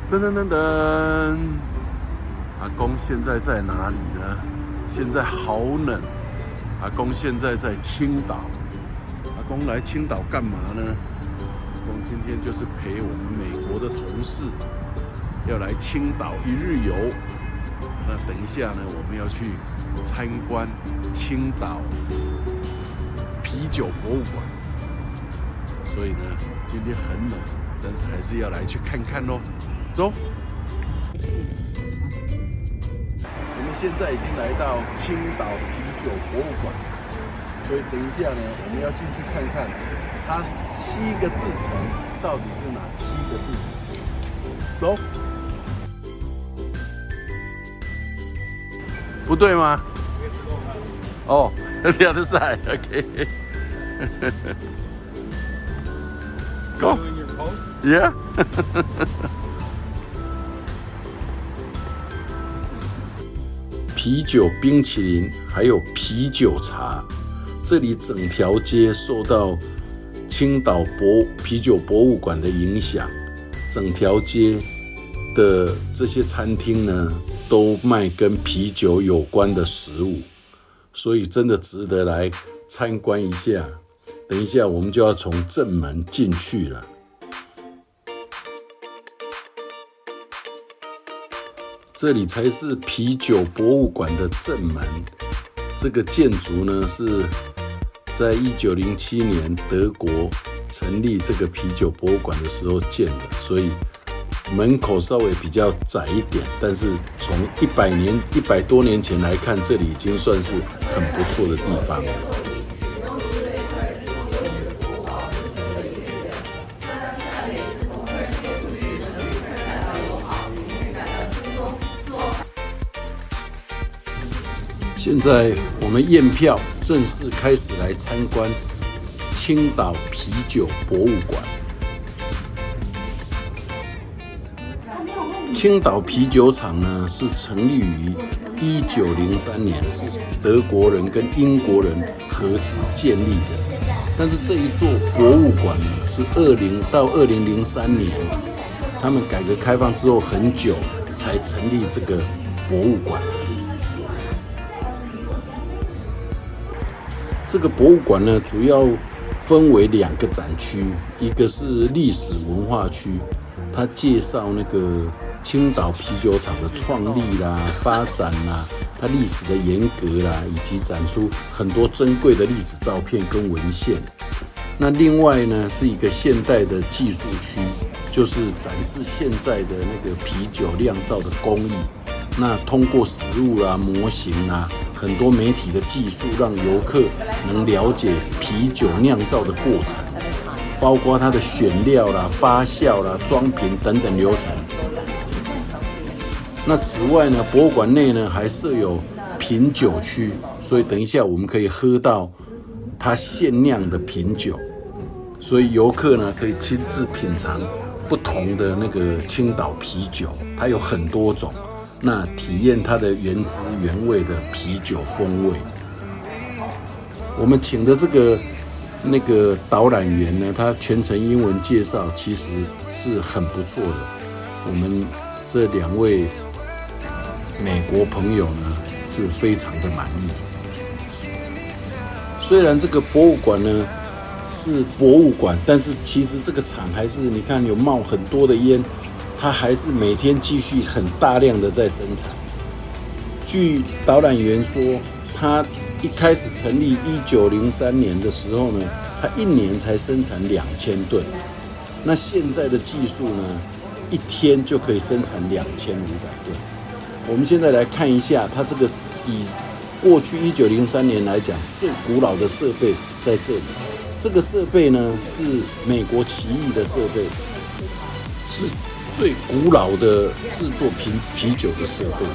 噔噔噔噔，阿公现在在哪里呢？现在好冷。阿公现在在青岛。阿公来青岛干嘛呢？阿公今天就是陪我们美国的同事，要来青岛一日游。那等一下呢，我们要去参观青岛啤酒博物馆。所以呢，今天很冷，但是还是要来去看看咯。走。我们现在已经来到青岛啤酒博物馆，所以等一下呢，我们要进去看看它7个字层到底是哪7个字层。走。不对吗？哦，the other side, okay. Go. Yeah. 啤酒、冰淇淋，还有啤酒茶，这里整条街受到青岛啤酒博物馆的影响，整条街的这些餐厅呢，都卖跟啤酒有关的食物，所以真的值得来参观一下。等一下我们就要从正门进去了。这里才是啤酒博物馆的正门。这个建筑呢，是在1907年德国成立这个啤酒博物馆的时候建的，所以门口稍微比较窄一点，但是从100多年前来看，这里已经算是很不错的地方了。现在我们验票，正式开始来参观青岛啤酒博物馆。青岛啤酒厂呢，是成立于1903年，是德国人跟英国人合资建立的。但是这一座博物馆呢，是2003年，他们改革开放之后很久才成立这个博物馆。这个博物馆呢，主要分为2个展区，一个是历史文化区，它介绍那个青岛啤酒厂的创立啦、发展啦、它历史的沿革啦，以及展出很多珍贵的历史照片跟文献。那另外呢，是一个现代的技术区，就是展示现在的那个啤酒酿造的工艺。那通过实物啦、模型啦，很多媒体的技术，让游客能了解啤酒酿造的过程，包括它的选料啦、发酵啦、装瓶等等流程。那此外呢，博物馆内呢还设有品酒区，所以等一下我们可以喝到它现酿的品酒，所以游客呢可以亲自品尝不同的那个青岛啤酒，它有很多种。那体验它的原汁原味的啤酒风味。我们请的这个导览员呢，他全程英文介绍，其实是很不错的。我们这2位美国朋友呢，是非常的满意。虽然这个博物馆呢是博物馆，但是其实这个厂还是你看有冒很多的烟。它还是每天继续很大量的在生产。据导览员说，他一开始成立1903年的时候呢，他1年才生产2000吨。那现在的技术呢，1天就可以生产2500吨。我们现在来看一下，它这个以过去1903年来讲，最古老的设备在这里。这个设备呢是美国奇异的设备，是最古老的制作啤酒的设备。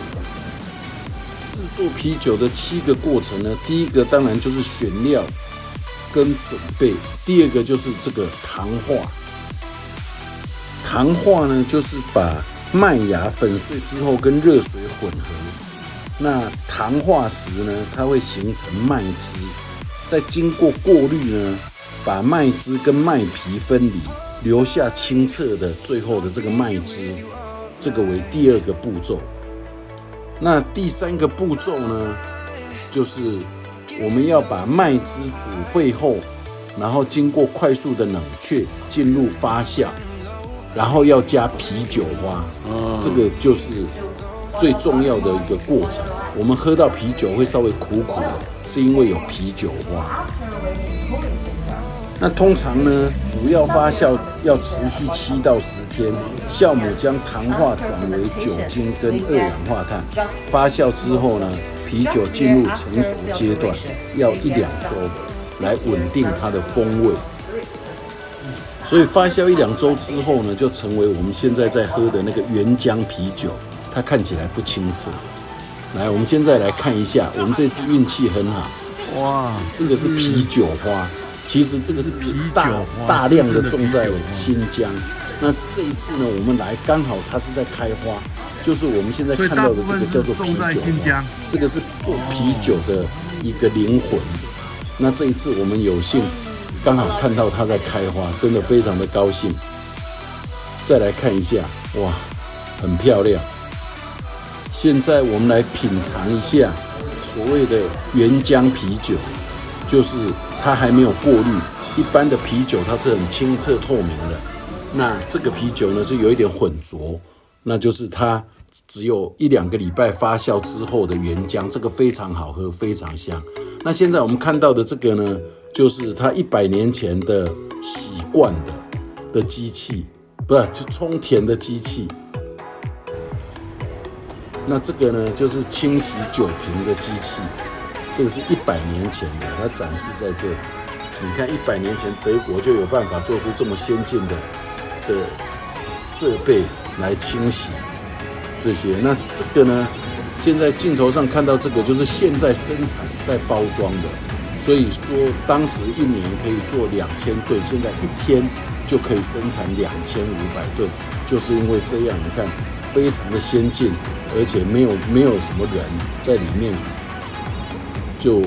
制作啤酒的7个过程呢，第一个当然就是选料跟准备，第二个就是这个糖化。糖化呢，就是把麦芽粉碎之后跟热水混合，那糖化时呢，它会形成麦汁，再经过过滤呢，把麦汁跟麦皮分离，留下清澈的最后的这个麦汁。这个为第2个步骤。那第3个步骤呢，就是我们要把麦汁煮沸后，然后经过快速的冷却进入发酵，然后要加啤酒花，这个就是最重要的一个过程。我们喝到啤酒会稍微苦苦的，是因为有啤酒花。那通常呢，主要发酵要持续7到10天，酵母将糖化转为酒精跟2氧化碳。发酵之后呢，啤酒进入成熟阶段，要1-2周来稳定它的风味。所以发酵1-2周之后呢，就成为我们现在在喝的那个原浆啤酒，它看起来不清澈。来，我们现在来看一下，我们这次运气很好，哇，这个是啤酒花。其实这个是大量的种在新疆。那这一次呢，我们来刚好它是在开花，就是我们现在看到的这个叫做啤酒花，这个是做啤酒的一个灵魂。那这一次我们有幸刚好看到它在开花，真的非常的高兴。再来看一下，哇，很漂亮。现在我们来品尝一下所谓的原浆啤酒，就是它还没有过滤。一般的啤酒它是很清澈透明的，那这个啤酒呢是有一点混浊，那就是它只有1-2个礼拜发酵之后的原浆，这个非常好喝，非常香。那现在我们看到的这个呢，就是它100年前的洗罐的机器，不是，就冲甜的机器。那这个呢，就是清洗酒瓶的机器，这个是100年前的，它展示在这里。你看100年前德国就有办法做出这么先进的设备来清洗这些。那这个呢，现在镜头上看到这个就是现在生产在包装的，所以说当时1年可以做2000吨，现在1天就可以生产2500吨，就是因为这样，你看非常的先进，而且没有什么人在里面，就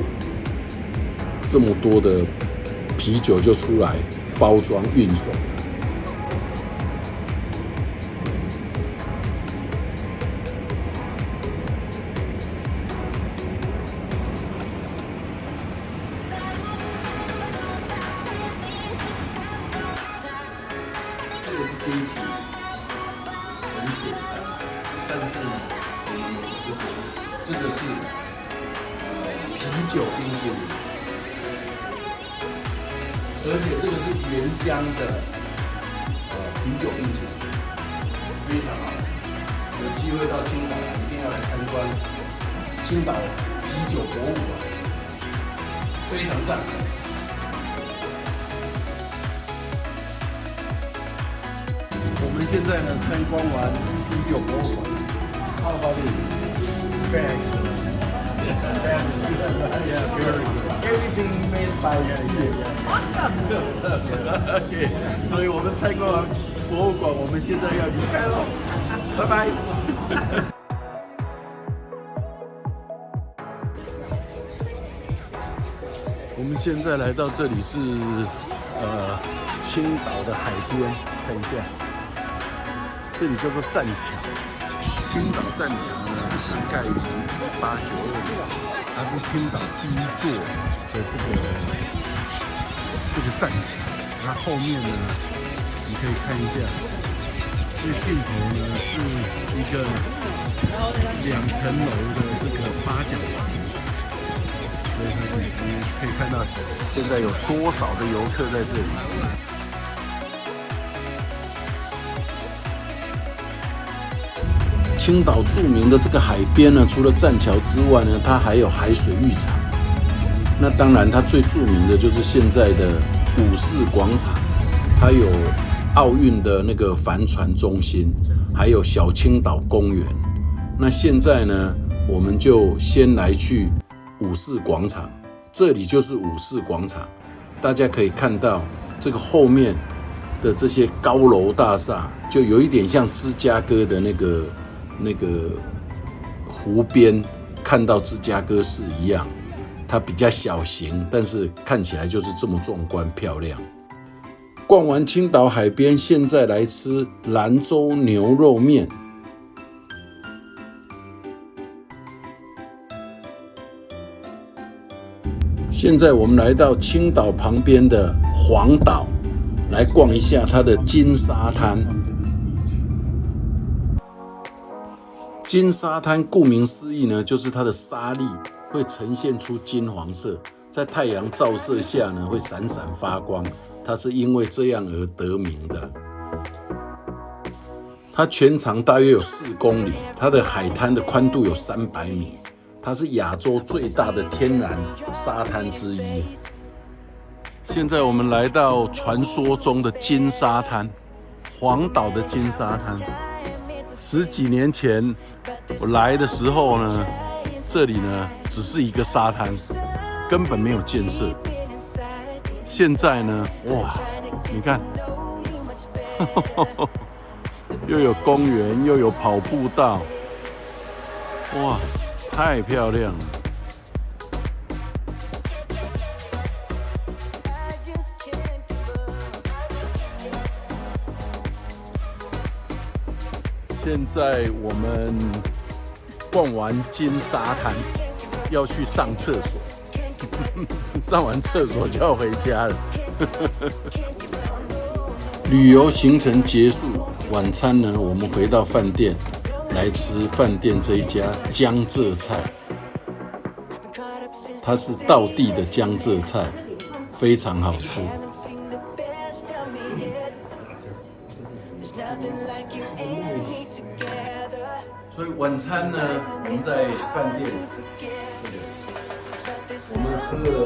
这么多的啤酒就出来包装运送。这个是冰淇淋，很简单，但是我们有吃过，这个是啤酒冰淇淋。而且这个是原浆的啤酒冰淇淋，非常好吃。有机会到青岛来，一定要来参观青岛啤酒博物馆，非常赞。我们现在呢参观完啤酒博物馆，How about it? Very good. Yeah, very good. Everything made by you. Awesome. OK， 所以我们参观完博物馆，我们现在要离开了，拜拜。我们现在来到这里是青岛的海边，看一下，这里叫做栈桥。青岛栈桥呢，它盖于1892年，它是青岛第1座的这个栈桥。那后面呢，你可以看一下，这个镜头呢是一个2层楼的这个八角亭，所以你可以看到现在有多少的游客在这里。青岛著名的这个海边呢，除了栈桥之外呢，它还有海水浴场。那当然，它最著名的就是现在的54广场，它有奥运的那个帆船中心，还有小青岛公园。那现在呢，我们就先来去54广场，这里就是54广场。大家可以看到这个后面的这些高楼大厦，就有一点像芝加哥的那个湖边看到芝加哥市一样，它比较小型，但是看起来就是这么壮观漂亮。逛完青岛海边，现在来吃兰州牛肉面。现在我们来到青岛旁边的黄岛，来逛一下它的金沙滩。金沙滩顾名思义呢，就是它的沙粒会呈现出金黄色，在太阳照射下呢，会闪闪发光。它是因为这样而得名的。它全长大约有4公里，它的海滩的宽度有300米。它是亚洲最大的天然沙滩之一。现在我们来到传说中的金沙滩，黄岛的金沙滩。10几年前我来的时候呢，这里呢只是一个沙滩，根本没有建设。现在呢，哇，你看，又有公园，又有跑步道，哇！太漂亮了！现在我们逛完金沙滩，要去上厕所。上完厕所就要回家了。旅游行程结束，晚餐呢，我们回到饭店。来吃饭店这一家江浙菜，它是道地的江浙菜，非常好吃。所以晚餐呢，我们在饭店，我们喝了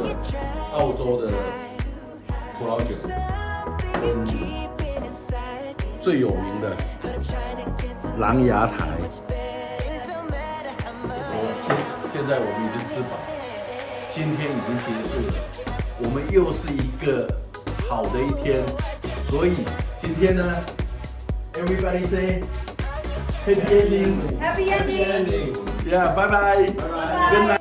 澳洲的葡萄酒，最有名的狼牙台。现在我们已经吃饱，今天已经结束了，我们又是一个好的一天，所以今天呢 ，everybody say happy ending， happy ending， yeah， bye bye， good night。